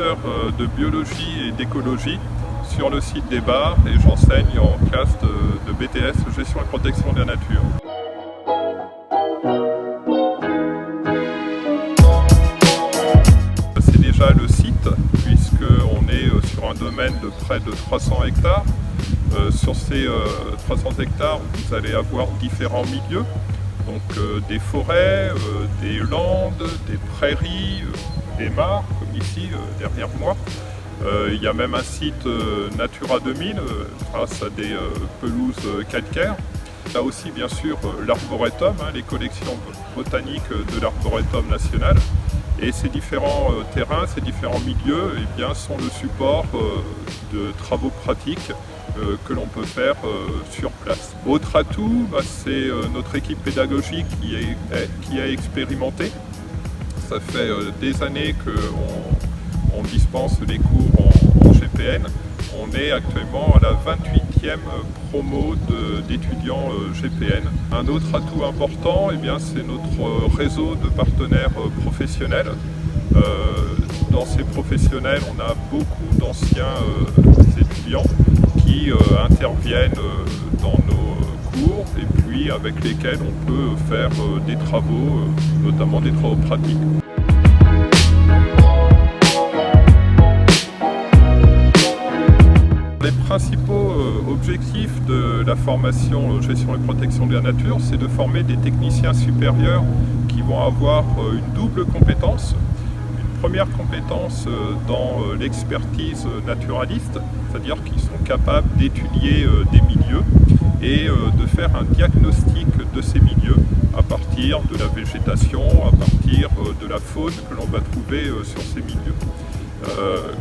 professeur de biologie et d'écologie sur le site des Bars et j'enseigne en classe de BTS Gestion et protection de la nature. C'est déjà le site puisqu'on est sur un domaine de près de 300 hectares. Sur ces 300 hectares, vous allez avoir différents milieux. Donc des forêts, des landes, des prairies, des mares, comme ici derrière moi. Il y a même un site Natura 2000 grâce à des pelouses calcaires. Là aussi bien sûr l'arboretum, les collections botaniques de l'arboretum national. Et ces différents terrains, ces différents milieux sont le support de travaux pratiques que l'on peut faire sur place. Autre atout, c'est notre équipe pédagogique qui a expérimenté. Ça fait des années qu'on dispense les cours en GPN. On est actuellement à la 28e promo d'étudiants GPN. Un autre atout important, c'est notre réseau de partenaires professionnels. Dans ces professionnels, on a beaucoup d'anciens étudiants qui interviennent dans nos cours et puis avec lesquels on peut faire des travaux, notamment des travaux pratiques. Les principaux objectifs de la formation gestion et protection de la nature, c'est de former des techniciens supérieurs qui vont avoir une double compétence. Première compétence dans l'expertise naturaliste, c'est-à-dire qu'ils sont capables d'étudier des milieux et de faire un diagnostic de ces milieux à partir de la végétation, à partir de la faune que l'on va trouver sur ces milieux.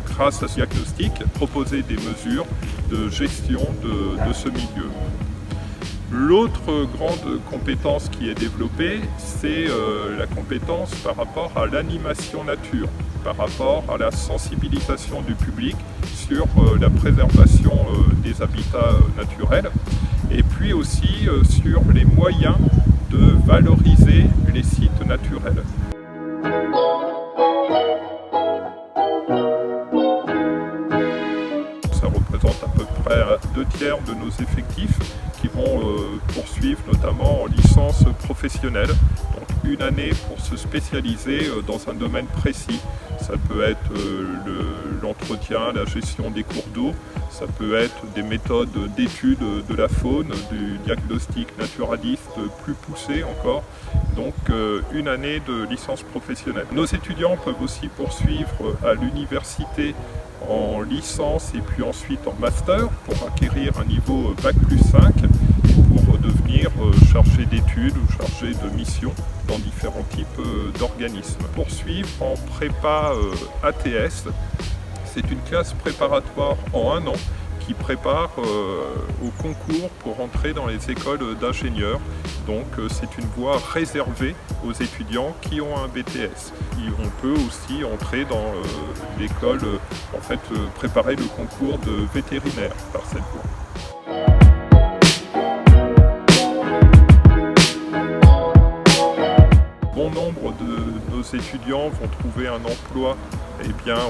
Grâce à ce diagnostic, proposer des mesures de gestion de ce milieu. L'autre grande compétence qui est développée, c'est la compétence par rapport à l'animation nature, par rapport à la sensibilisation du public sur la préservation des habitats naturels et puis aussi sur les moyens de valoriser les sites naturels. Ça représente à peu près 2/3 de nos effectifs qui vont poursuivre notamment en licence professionnelle. Donc une année pour se spécialiser dans un domaine précis. Ça peut être l'entretien, la gestion des cours d'eau, ça peut être des méthodes d'étude de la faune, du diagnostic naturaliste plus poussé encore. Donc une année de licence professionnelle. Nos étudiants peuvent aussi poursuivre à l'université en licence et puis ensuite en master pour acquérir un niveau Bac+5 pour devenir chargé d'études ou chargé de mission dans différents types d'organismes. Poursuivre en prépa ATS, c'est une classe préparatoire en 1 an qui prépare au concours pour entrer dans les écoles d'ingénieurs. Donc c'est une voie réservée aux étudiants qui ont un BTS. On peut aussi entrer dans l'école, préparer le concours de vétérinaire par cette voie. Bon nombre de nos étudiants vont trouver un emploi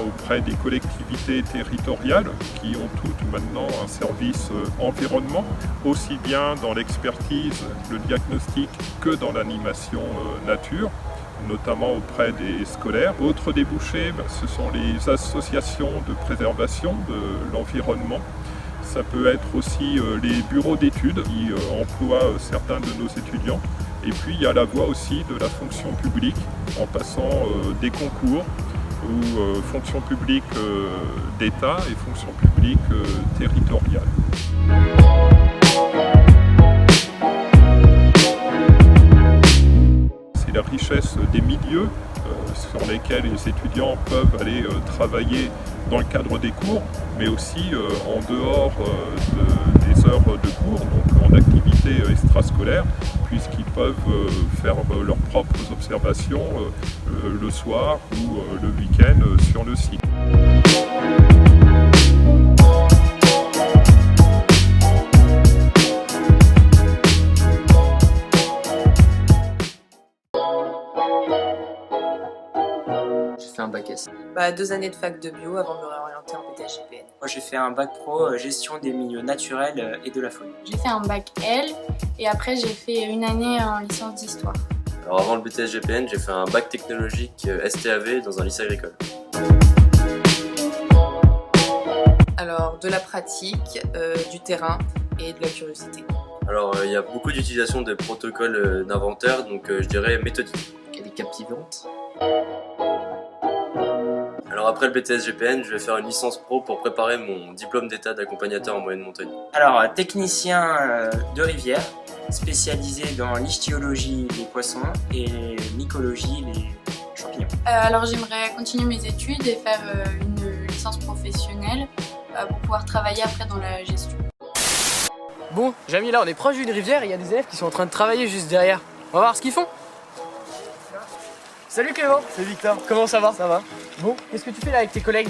auprès des collectivités territoriales qui ont toutes maintenant un service environnement, aussi bien dans l'expertise, le diagnostic que dans l'animation nature, notamment auprès des scolaires. Autre débouché, ce sont les associations de préservation de l'environnement. Ça peut être aussi les bureaux d'études qui emploient certains de nos étudiants. Et puis il y a la voie aussi de la fonction publique en passant des concours ou fonction publique d'État et fonction publique territoriale. C'est la richesse des milieux sur lesquels les étudiants peuvent aller travailler dans le cadre des cours, mais aussi en dehors des heures de cours, donc en activité extrascolaire, puisqu'ils peuvent faire leurs propres observations le soir ou le week-end sur le site. J'ai fait un bac S. 2 années de fac de bio avant de me réorienter en BTS GPN. Moi j'ai fait un bac pro gestion des milieux naturels et de la faune. J'ai fait un bac L et après j'ai fait une année en licence d'histoire. Alors avant le BTS GPN, j'ai fait un bac technologique STAV dans un lycée agricole. Alors de la pratique, du terrain et de la curiosité. Alors il y a beaucoup d'utilisation de protocoles d'inventaire, donc je dirais méthodique. Elle est captivante. Alors après le BTS GPN, je vais faire une licence pro pour préparer mon diplôme d'état d'accompagnateur en moyenne montagne. Alors technicien de rivière, spécialisé dans l'ichtyologie des poissons et mycologie des champignons. Alors j'aimerais continuer mes études et faire une licence professionnelle pour pouvoir travailler après dans la gestion. Bon, Jamy, là on est proche d'une rivière et il y a des élèves qui sont en train de travailler juste derrière. On va voir ce qu'ils font. Salut Clément. C'est Victor. Comment ça va? Ça va. Bon, qu'est-ce que tu fais là avec tes collègues?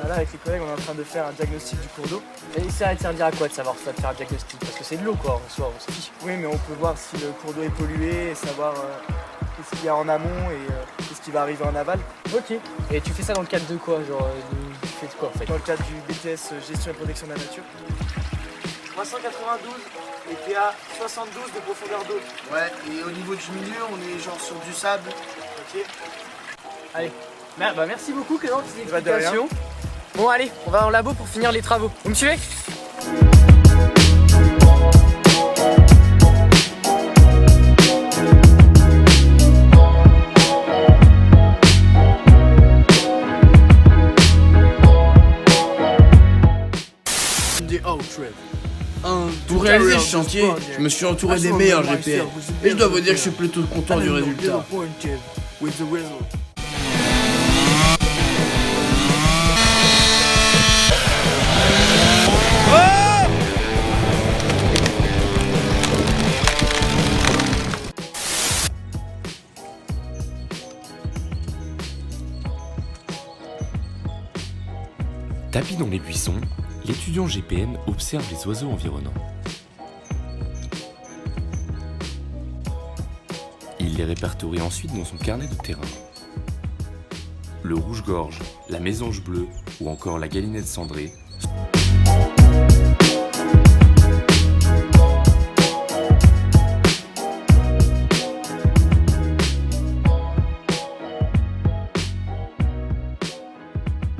Là avec les collègues on est en train de faire un diagnostic du cours d'eau. Et ça va te servir à quoi de savoir ça, de faire un diagnostic? Parce que c'est de l'eau quoi, en soi, on s'en fiche. Oui mais on peut voir si le cours d'eau est pollué et savoir qu'est-ce qu'il y a en amont et qu'est-ce qui va arriver en aval. Ok. Et tu fais ça dans le cadre de quoi? Genre, tu fais de quoi en fait? Dans le cadre du BTS gestion et protection de la nature. 392 et PA 72 de profondeur d'eau. Ouais, et au niveau du milieu, on est genre sur du sable. Ok. Allez. Merci beaucoup Clément pour ces Pas de rien. explications. Bon allez, on va en labo pour finir les travaux. Vous me suivez? Pour réaliser ce chantier, je me suis entouré des meilleurs GPN. Et je dois vous dire que je suis plutôt content du résultat. Tapis dans les buissons, l'étudiant GPN observe les oiseaux environnants. Il les répertorie ensuite dans son carnet de terrain. Le rouge-gorge, la mésange bleue ou encore la galinette cendrée